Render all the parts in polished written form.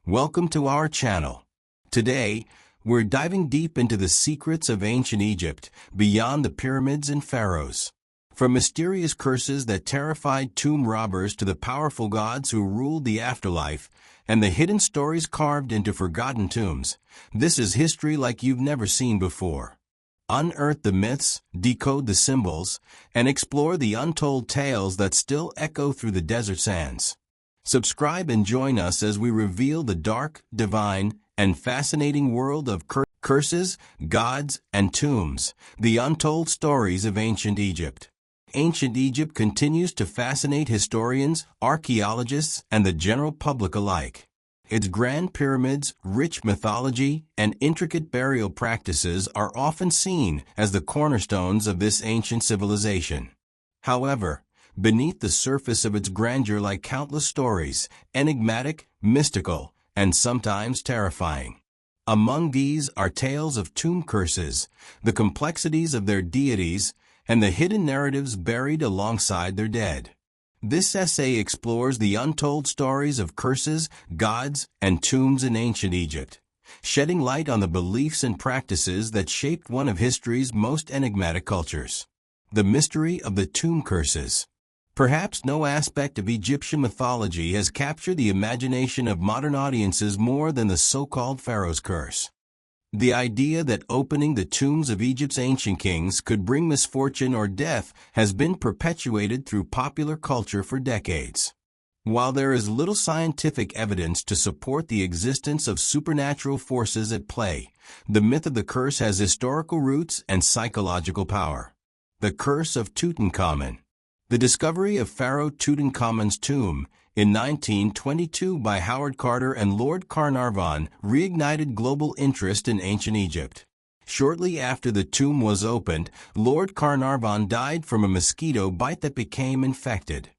Welcome to our channel. Today, we're diving deep into the secrets of ancient Egypt, beyond the pyramids and pharaohs. From mysterious curses that terrified tomb robbers to the powerful gods who ruled the afterlife, and the hidden stories carved into forgotten tombs, this is history like you've never seen before. Unearth the myths, decode the symbols, and explore the untold tales that still echo through the desert sands. Subscribe and join us as we reveal the dark, divine, and fascinating world of curses, gods, and tombs, the untold stories of ancient Egypt. Ancient Egypt continues to fascinate historians, archaeologists, and the general public alike. Its grand pyramids, rich mythology, and intricate burial practices are often seen as the cornerstones of this ancient civilization. However, beneath the surface of its grandeur lie countless stories, enigmatic, mystical, and sometimes terrifying. Among these are tales of tomb curses, the complexities of their deities, and the hidden narratives buried alongside their dead. This essay explores the untold stories of curses, gods, and tombs in ancient Egypt, shedding light on the beliefs and practices that shaped one of history's most enigmatic cultures. The mystery of the tomb curses. Perhaps no aspect of Egyptian mythology has captured the imagination of modern audiences more than the so-called Pharaoh's curse. The idea that opening the tombs of Egypt's ancient kings could bring misfortune or death has been perpetuated through popular culture for decades. While there is little scientific evidence to support the existence of supernatural forces at play, the myth of the curse has historical roots and psychological power. The Curse of Tutankhamun. The discovery of Pharaoh Tutankhamun's tomb in 1922 by Howard Carter and Lord Carnarvon reignited global interest in ancient Egypt. Shortly after the tomb was opened, Lord Carnarvon died from a mosquito bite that became infected.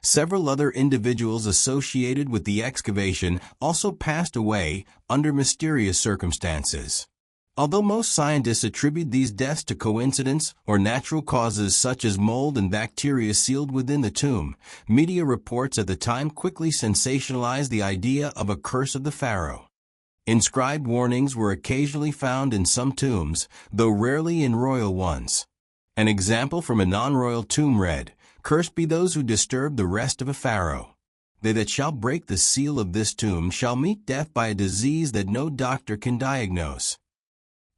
Several other individuals associated with the excavation also passed away under mysterious circumstances. Although most scientists attribute these deaths to coincidence or natural causes such as mold and bacteria sealed within the tomb, media reports at the time quickly sensationalized the idea of a curse of the pharaoh. Inscribed warnings were occasionally found in some tombs, though rarely in royal ones. An example from a non-royal tomb read, "Cursed be those who disturb the rest of a pharaoh. They that shall break the seal of this tomb shall meet death by a disease that no doctor can diagnose."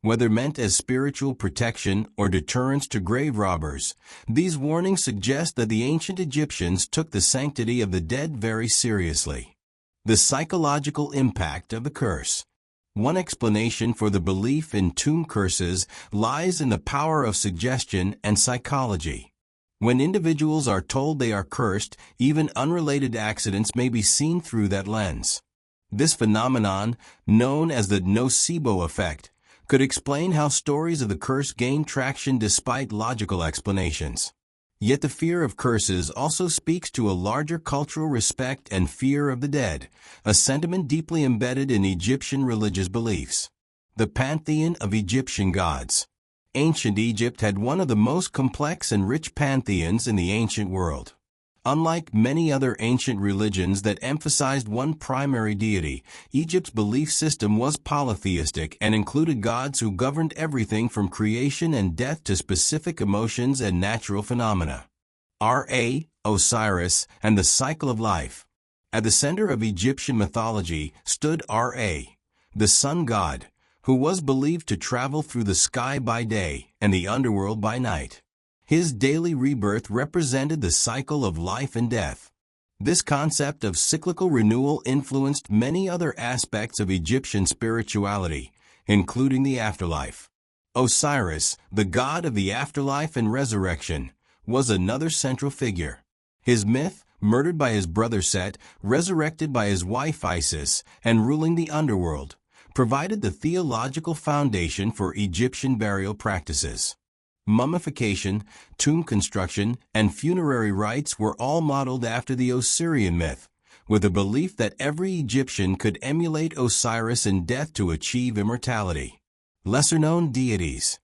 Whether meant as spiritual protection or deterrence to grave robbers, these warnings suggest that the ancient Egyptians took the sanctity of the dead very seriously. The psychological impact of the curse. One explanation for the belief in tomb curses lies in the power of suggestion and psychology. When individuals are told they are cursed, even unrelated accidents may be seen through that lens. This phenomenon, known as the nocebo effect, could explain how stories of the curse gain traction despite logical explanations. Yet the fear of curses also speaks to a larger cultural respect and fear of the dead, a sentiment deeply embedded in Egyptian religious beliefs. The pantheon of Egyptian gods. Ancient Egypt had one of the most complex and rich pantheons in the ancient world. Unlike many other ancient religions that emphasized one primary deity, Egypt's belief system was polytheistic and included gods who governed everything from creation and death to specific emotions and natural phenomena. Ra, Osiris, and the cycle of life. At the center of Egyptian mythology stood Ra, the sun god, who was believed to travel through the sky by day and the underworld by night. His daily rebirth represented the cycle of life and death. This concept of cyclical renewal influenced many other aspects of Egyptian spirituality, including the afterlife. Osiris, the god of the afterlife and resurrection, was another central figure. His myth, murdered by his brother Set, resurrected by his wife Isis, and ruling the underworld, provided the theological foundation for Egyptian burial practices. Mummification, tomb construction, and funerary rites were all modeled after the Osirian myth, with a belief that every Egyptian could emulate Osiris in death to achieve immortality. Lesser-known deities.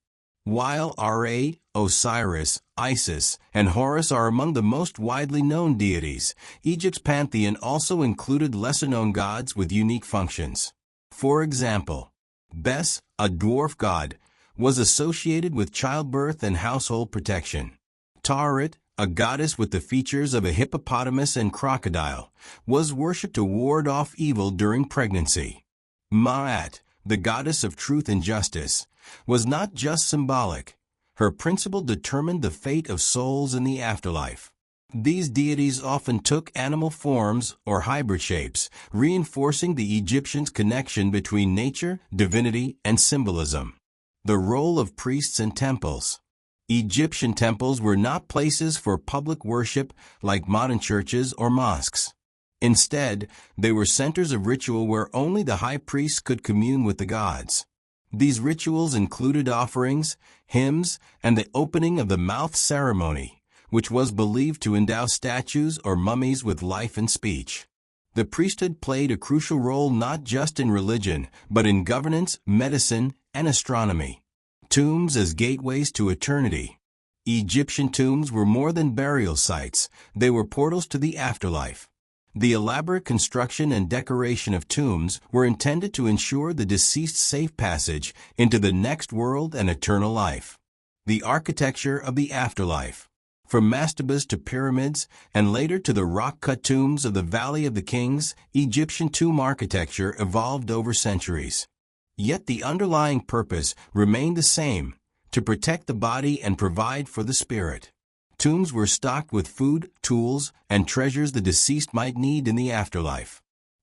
While Ra, Osiris, Isis, and Horus are among the most widely known deities, Egypt's pantheon also included lesser-known gods with unique functions. For example, Bes, a dwarf god, was associated with childbirth and household protection. Taaret, a goddess with the features of a hippopotamus and crocodile, was worshipped to ward off evil during pregnancy. Ma'at, the goddess of truth and justice, was not just symbolic. Her principle determined the fate of souls in the afterlife. These deities often took animal forms or hybrid shapes, reinforcing the Egyptians' connection between nature, divinity, and symbolism. The role of priests and temples. Egyptian temples were not places for public worship like modern churches or mosques. Instead, they were centers of ritual where only the high priests could commune with the gods. These rituals included offerings, hymns, and the opening of the mouth ceremony, which was believed to endow statues or mummies with life and speech. The priesthood played a crucial role not just in religion, but in governance, medicine, and astronomy. Tombs as gateways to eternity. Egyptian tombs were more than burial sites, they were portals to the afterlife. The elaborate construction and decoration of tombs were intended to ensure the deceased's safe passage into the next world and eternal life. The architecture of the afterlife. From mastabas to pyramids, and later to the rock-cut tombs of the Valley of the Kings, Egyptian tomb architecture evolved over centuries. Yet the underlying purpose remained the same, to protect the body and provide for the spirit. Tombs were stocked with food, tools, and treasures the deceased might need in the afterlife.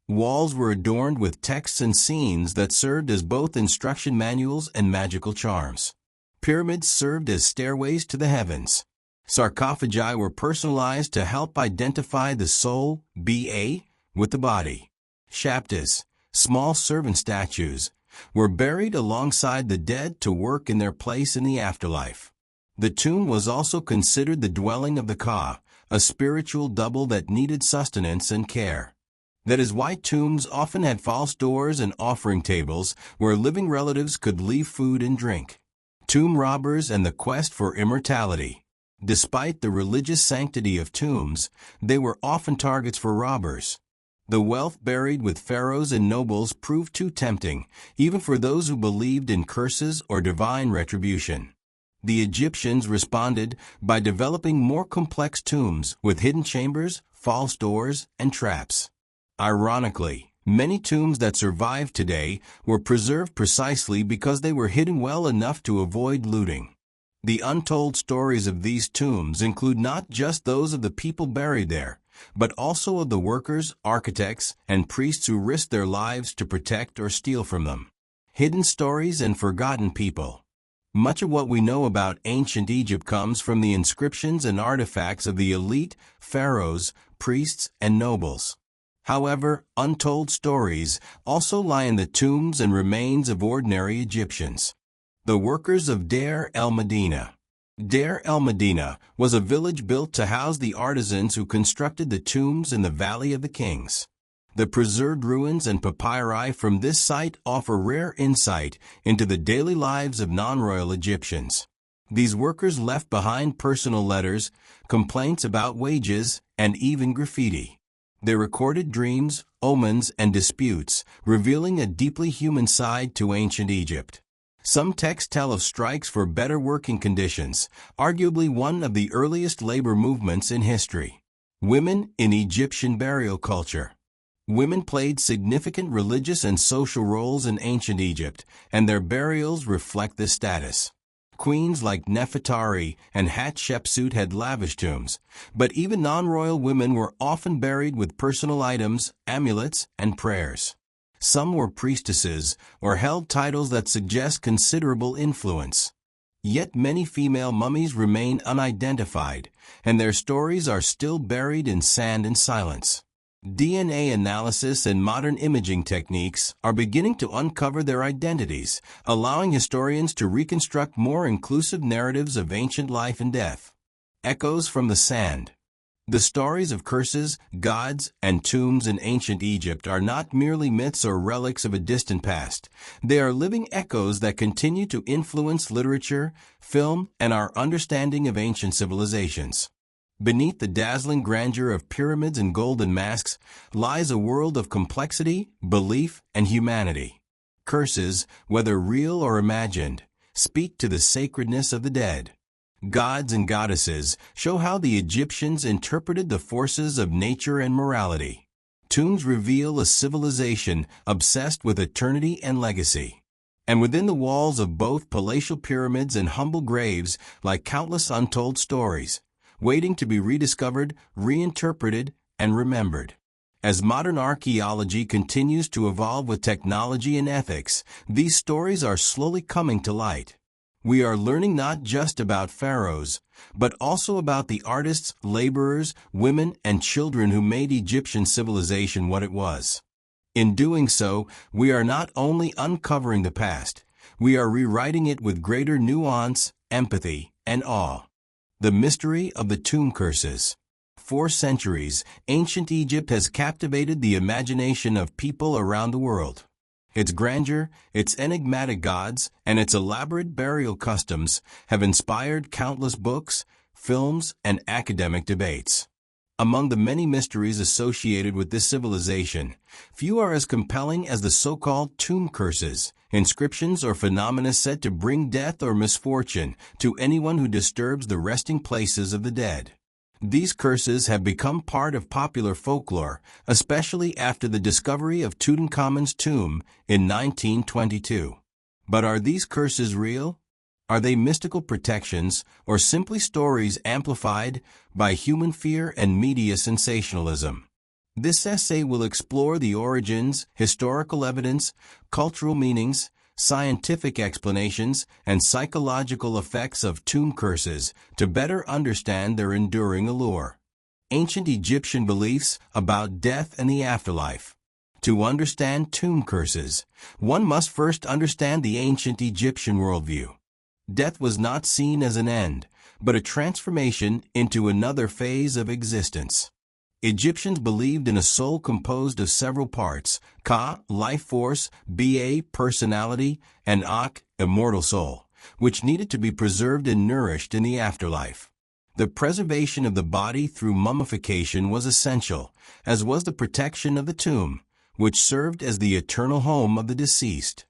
Walls were adorned with texts and scenes that served as both instruction manuals and magical charms. Pyramids served as stairways to the heavens. Sarcophagi were personalized to help identify the soul, ba, with the body. Shaptas, small servant statues, were buried alongside the dead to work in their place in the afterlife. The tomb was also considered the dwelling of the Ka, a spiritual double that needed sustenance and care. That is why tombs often had false doors and offering tables where living relatives could leave food and drink. Tomb robbers and the quest for immortality. Despite the religious sanctity of tombs, they were often targets for robbers. The wealth buried with pharaohs and nobles proved too tempting, even for those who believed in curses or divine retribution. The Egyptians responded by developing more complex tombs with hidden chambers, false doors, and traps. Ironically, many tombs that survive today were preserved precisely because they were hidden well enough to avoid looting. The untold stories of these tombs include not just those of the people buried there, but also of the workers, architects, and priests who risked their lives to protect or steal from them. Hidden stories and forgotten people. Much of what we know about ancient Egypt comes from the inscriptions and artifacts of the elite, pharaohs, priests, and nobles. However, untold stories also lie in the tombs and remains of ordinary Egyptians. The workers of Deir el-Medina. Deir el-Medina was a village built to house the artisans who constructed the tombs in the Valley of the Kings. The preserved ruins and papyri from this site offer rare insight into the daily lives of non-royal Egyptians. These workers left behind personal letters, complaints about wages, and even graffiti. They recorded dreams, omens, and disputes, revealing a deeply human side to ancient Egypt. Some texts tell of strikes for better working conditions, arguably one of the earliest labor movements in history. Women in Egyptian burial culture. Women played significant religious and social roles in ancient Egypt, and their burials reflect this status. Queens like Nefertari and Hatshepsut had lavish tombs, but even non-royal women were often buried with personal items, amulets, and prayers. Some were priestesses or held titles that suggest considerable influence. Yet many female mummies remain unidentified, and their stories are still buried in sand and silence. DNA analysis and modern imaging techniques are beginning to uncover their identities, allowing historians to reconstruct more inclusive narratives of ancient life and death. Echoes from the sand. The stories of curses, gods, and tombs in ancient Egypt are not merely myths or relics of a distant past. They are living echoes that continue to influence literature, film, and our understanding of ancient civilizations. Beneath the dazzling grandeur of pyramids and golden masks lies a world of complexity, belief, and humanity. Curses, whether real or imagined, speak to the sacredness of the dead. Gods and goddesses show how the Egyptians interpreted the forces of nature and morality. Tombs reveal a civilization obsessed with eternity and legacy. And within the walls of both palatial pyramids and humble graves lie countless untold stories, waiting to be rediscovered, reinterpreted, and remembered. As modern archaeology continues to evolve with technology and ethics, these stories are slowly coming to light. We are learning not just about pharaohs, but also about the artists, laborers, women, and children who made Egyptian civilization what it was. In doing so, we are not only uncovering the past, we are rewriting it with greater nuance, empathy, and awe. The mystery of the tomb curses. For centuries, ancient Egypt has captivated the imagination of people around the world. Its grandeur, its enigmatic gods, and its elaborate burial customs have inspired countless books, films, and academic debates. Among the many mysteries associated with this civilization, few are as compelling as the so-called tomb curses, inscriptions or phenomena said to bring death or misfortune to anyone who disturbs the resting places of the dead. These curses have become part of popular folklore, especially after the discovery of Tutankhamun's tomb in 1922. But are these curses real? Are they mystical protections or simply stories amplified by human fear and media sensationalism? This essay will explore the origins, historical evidence, cultural meanings, scientific explanations, and psychological effects of tomb curses to better understand their enduring allure. Ancient Egyptian beliefs about death and the afterlife. To understand tomb curses, one must first understand the ancient Egyptian worldview. Death was not seen as an end, but a transformation into another phase of existence. Egyptians believed in a soul composed of several parts: Ka, life force; Ba, personality; and Ak, immortal soul, which needed to be preserved and nourished in the afterlife. The preservation of the body through mummification was essential, as was the protection of the tomb, which served as the eternal home of the deceased.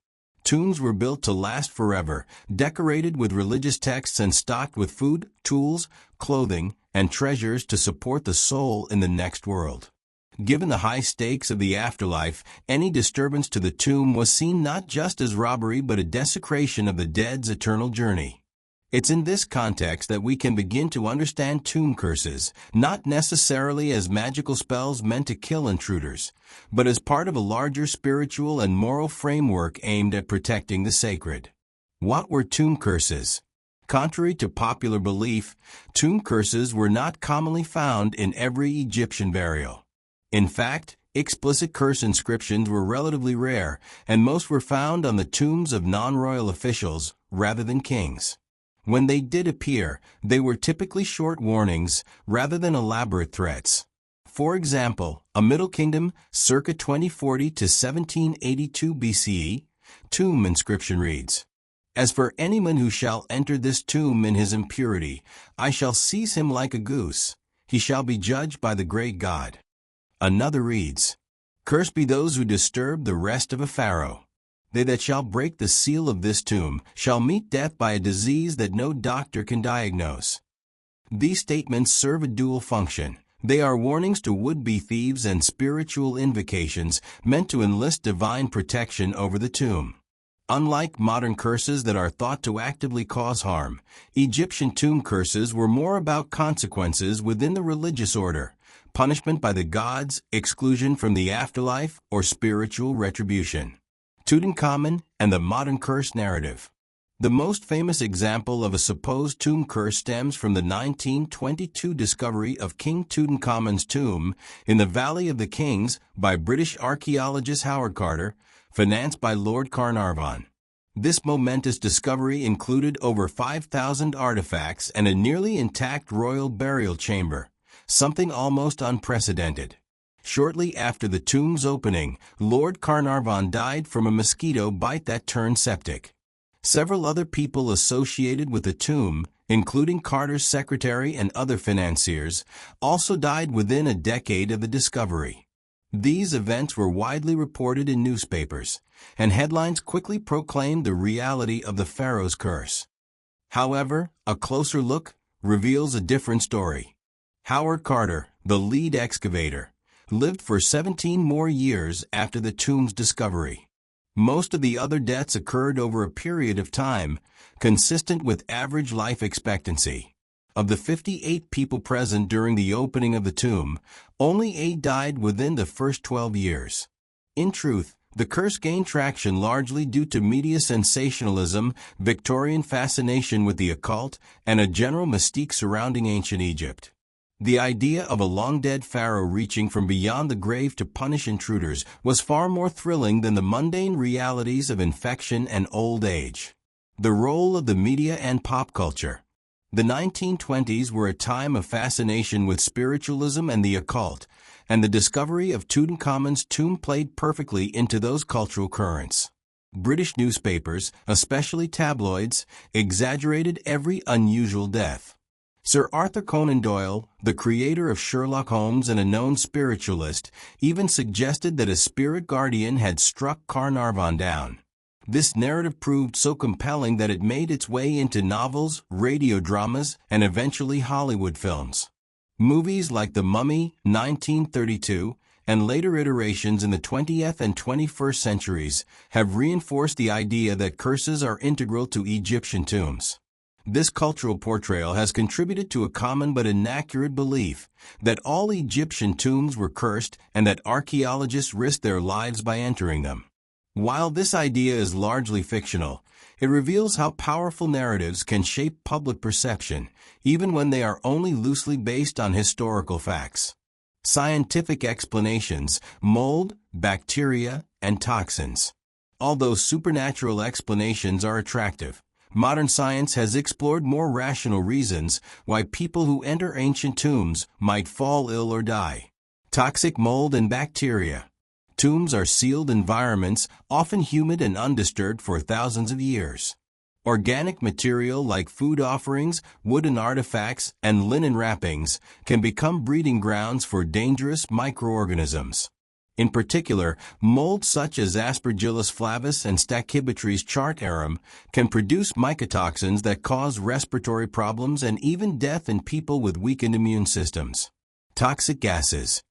Tombs were built to last forever, decorated with religious texts and stocked with food, tools, clothing, and treasures to support the soul in the next world. Given the high stakes of the afterlife, any disturbance to the tomb was seen not just as robbery but a desecration of the dead's eternal journey. It's in this context that we can begin to understand tomb curses, not necessarily as magical spells meant to kill intruders, but as part of a larger spiritual and moral framework aimed at protecting the sacred. What were tomb curses? Contrary to popular belief, tomb curses were not commonly found in every Egyptian burial. In fact, explicit curse inscriptions were relatively rare, and most were found on the tombs of non-royal officials rather than kings. When they did appear, they were typically short warnings rather than elaborate threats. For example, a Middle Kingdom, circa 2040 to 1782 BCE, tomb inscription reads, "As for anyone who shall enter this tomb in his impurity, I shall seize him like a goose. He shall be judged by the great God." Another reads, "Cursed be those who disturb the rest of a pharaoh. They that shall break the seal of this tomb shall meet death by a disease that no doctor can diagnose." These statements serve a dual function. They are warnings to would-be thieves and spiritual invocations meant to enlist divine protection over the tomb. Unlike modern curses that are thought to actively cause harm, Egyptian tomb curses were more about consequences within the religious order: punishment by the gods, exclusion from the afterlife, or spiritual retribution. Tutankhamun and the modern curse narrative. The most famous example of a supposed tomb curse stems from the 1922 discovery of King Tutankhamun's tomb in the Valley of the Kings by British archaeologist Howard Carter, financed by Lord Carnarvon. This momentous discovery included over 5,000 artifacts and a nearly intact royal burial chamber, something almost unprecedented. Shortly after the tomb's opening, Lord Carnarvon died from a mosquito bite that turned septic. Several other people associated with the tomb, including Carter's secretary and other financiers, also died within a decade of the discovery. These events were widely reported in newspapers, and headlines quickly proclaimed the reality of the pharaoh's curse. However, a closer look reveals a different story. Howard Carter, the lead excavator, lived for 17 more years after the tomb's discovery. Most of the other deaths occurred over a period of time consistent with average life expectancy. Of the 58 people present during the opening of the tomb, only 8 died within the first 12 years. In truth, the curse gained traction largely due to media sensationalism, Victorian fascination with the occult, and a general mystique surrounding ancient Egypt. The idea of a long-dead pharaoh reaching from beyond the grave to punish intruders was far more thrilling than the mundane realities of infection and old age. The role of the media and pop culture. The 1920s were a time of fascination with spiritualism and the occult, and the discovery of Tutankhamun's tomb played perfectly into those cultural currents. British newspapers, especially tabloids, exaggerated every unusual death. Sir Arthur Conan Doyle, the creator of Sherlock Holmes and a known spiritualist, even suggested that a spirit guardian had struck Carnarvon down. This narrative proved so compelling that it made its way into novels, radio dramas, and eventually Hollywood films. Movies like The Mummy, 1932, and later iterations in the 20th and 21st centuries have reinforced the idea that curses are integral to Egyptian tombs. This cultural portrayal has contributed to a common but inaccurate belief that all Egyptian tombs were cursed and that archaeologists risked their lives by entering them. While this idea is largely fictional, it reveals how powerful narratives can shape public perception, even when they are only loosely based on historical facts. Scientific explanations: mold, bacteria, and toxins. Although supernatural explanations are attractive, modern science has explored more rational reasons why people who enter ancient tombs might fall ill or die. Toxic mold and bacteria. Tombs are sealed environments, often humid and undisturbed for thousands of years. Organic material like food offerings, wooden artifacts, and linen wrappings can become breeding grounds for dangerous microorganisms. In particular, mold such as Aspergillus flavus and Stachybotrys chartarum can produce mycotoxins that cause respiratory problems and even death in people with weakened immune systems. Toxic gases.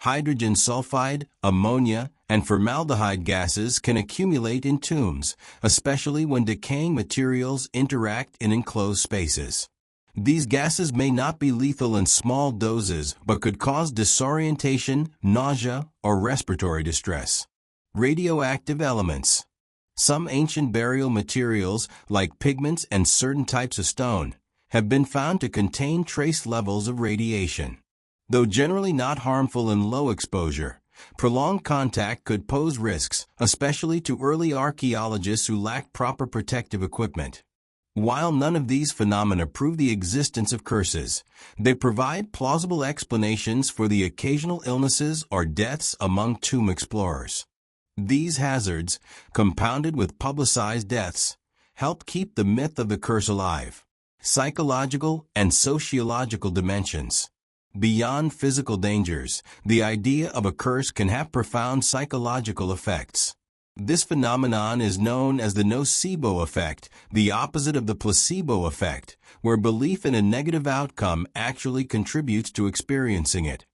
Hydrogen sulfide, ammonia, and formaldehyde gases can accumulate in tombs, especially when decaying materials interact in enclosed spaces. These gases may not be lethal in small doses, but could cause disorientation, nausea, or respiratory distress. Radioactive elements. Some ancient burial materials, like pigments and certain types of stone, have been found to contain trace levels of radiation. Though generally not harmful in low exposure, prolonged contact could pose risks, especially to early archaeologists who lacked proper protective equipment. While none of these phenomena prove the existence of curses, they provide plausible explanations for the occasional illnesses or deaths among tomb explorers. These hazards, compounded with publicized deaths, help keep the myth of the curse alive. Psychological and sociological dimensions. Beyond physical dangers, the idea of a curse can have profound psychological effects. This phenomenon is known as the nocebo effect, the opposite of the placebo effect, where belief in a negative outcome actually contributes to experiencing it.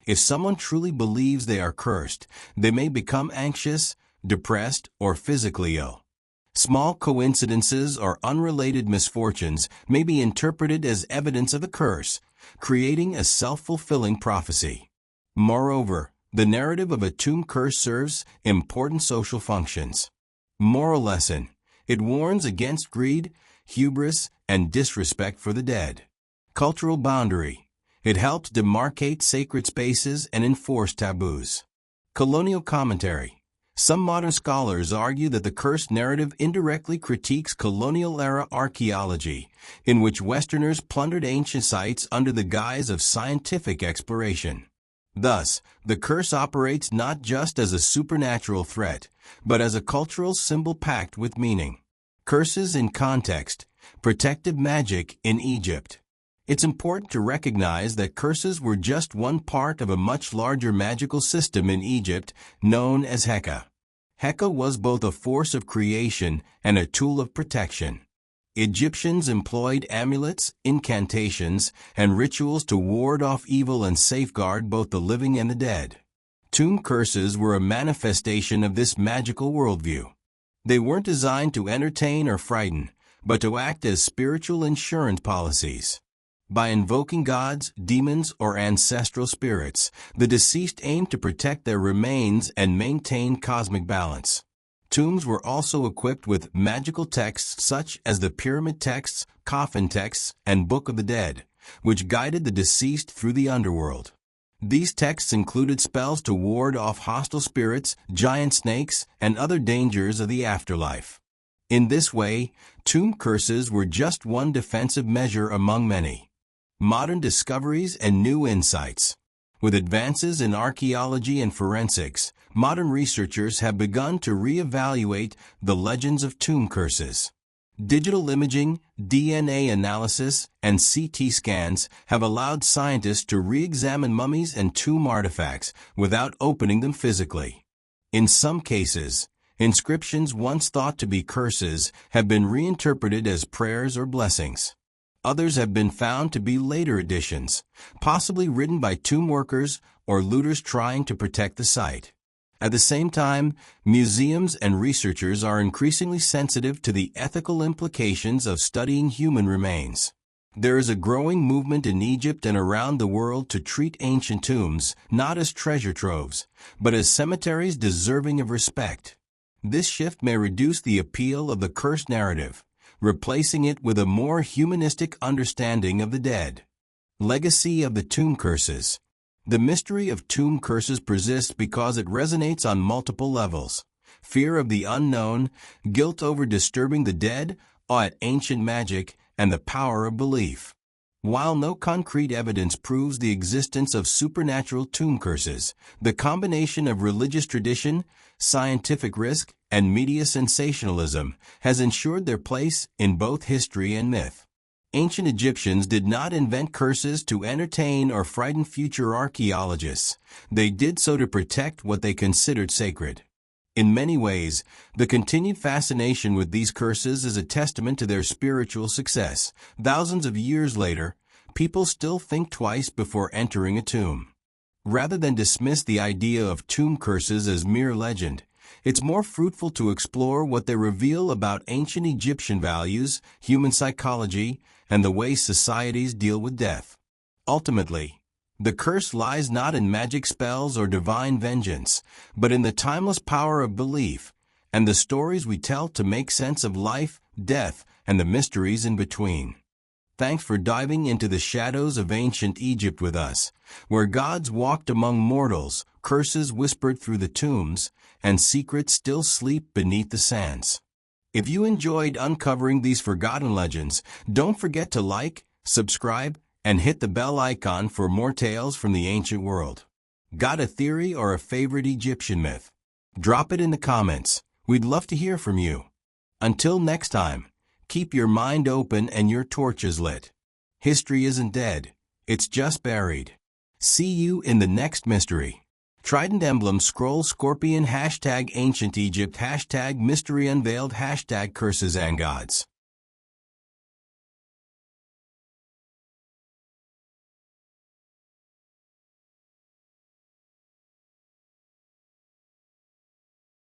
If someone truly believes they are cursed, they may become anxious, depressed, or physically ill. Small coincidences or unrelated misfortunes may be interpreted as evidence of a curse, creating a self-fulfilling prophecy. Moreover, the narrative of a tomb curse serves important social functions. Moral lesson: it warns against greed, hubris, and disrespect for the dead. Cultural boundary: it helps demarcate sacred spaces and enforce taboos. Colonial commentary: Some modern scholars argue that the curse narrative indirectly critiques colonial-era archaeology, in which Westerners plundered ancient sites under the guise of scientific exploration. Thus, the curse operates not just as a supernatural threat, but as a cultural symbol packed with meaning. Curses in context. Protective magic in Egypt. It's important to recognize that curses were just one part of a much larger magical system in Egypt known as Heka. Heka was both a force of creation and a tool of protection. Egyptians employed amulets, incantations, and rituals to ward off evil and safeguard both the living and the dead. Tomb curses were a manifestation of this magical worldview. They weren't designed to entertain or frighten, but to act as spiritual insurance policies. By invoking gods, demons, or ancestral spirits, the deceased aimed to protect their remains and maintain cosmic balance. Tombs were also equipped with magical texts such as the pyramid texts, coffin texts, and Book of the Dead, which guided the deceased through the underworld. These texts included spells to ward off hostile spirits, giant snakes, and other dangers of the afterlife. In this way, tomb curses were just one defensive measure among many. Modern discoveries and new insights. With advances in archaeology and forensics, modern researchers have begun to reevaluate the legends of tomb curses. Digital imaging, DNA analysis, and CT scans have allowed scientists to re-examine mummies and tomb artifacts without opening them physically. In some cases, inscriptions once thought to be curses have been reinterpreted as prayers or blessings. Others have been found to be later additions, possibly written by tomb workers or looters trying to protect the site. At the same time, museums and researchers are increasingly sensitive to the ethical implications of studying human remains. There is a growing movement in Egypt and around the world to treat ancient tombs not as treasure troves, but as cemeteries deserving of respect. This shift may reduce the appeal of the curse narrative, replacing it with a more humanistic understanding of the dead. Legacy of the tomb curses. The mystery of tomb curses persists because it resonates on multiple levels. Fear of the unknown, guilt over disturbing the dead, awe at ancient magic, and the power of belief. While no concrete evidence proves the existence of supernatural tomb curses, the combination of religious tradition, scientific risk, and media sensationalism has ensured their place in both history and myth. Ancient Egyptians did not invent curses to entertain or frighten future archaeologists. They did so to protect what they considered sacred. In many ways, the continued fascination with these curses is a testament to their spiritual success. Thousands of years later, people still think twice before entering a tomb. Rather than dismiss the idea of tomb curses as mere legend, it's more fruitful to explore what they reveal about ancient Egyptian values, human psychology, and the way societies deal with death. Ultimately, the curse lies not in magic spells or divine vengeance, but in the timeless power of belief and the stories we tell to make sense of life, death, and the mysteries in between. Thanks for diving into the shadows of ancient Egypt with us, where gods walked among mortals, curses whispered through the tombs, and secrets still sleep beneath the sands. If you enjoyed uncovering these forgotten legends, don't forget to like, subscribe, and hit the bell icon for more tales from the ancient world. Got a theory or a favorite Egyptian myth? Drop it in the comments. We'd love to hear from you. Until next time, keep your mind open and your torches lit. History isn't dead. It's just buried. See you in the next mystery. Trident emblem scroll scorpion #ancient Egypt #mystery unveiled #curses and gods.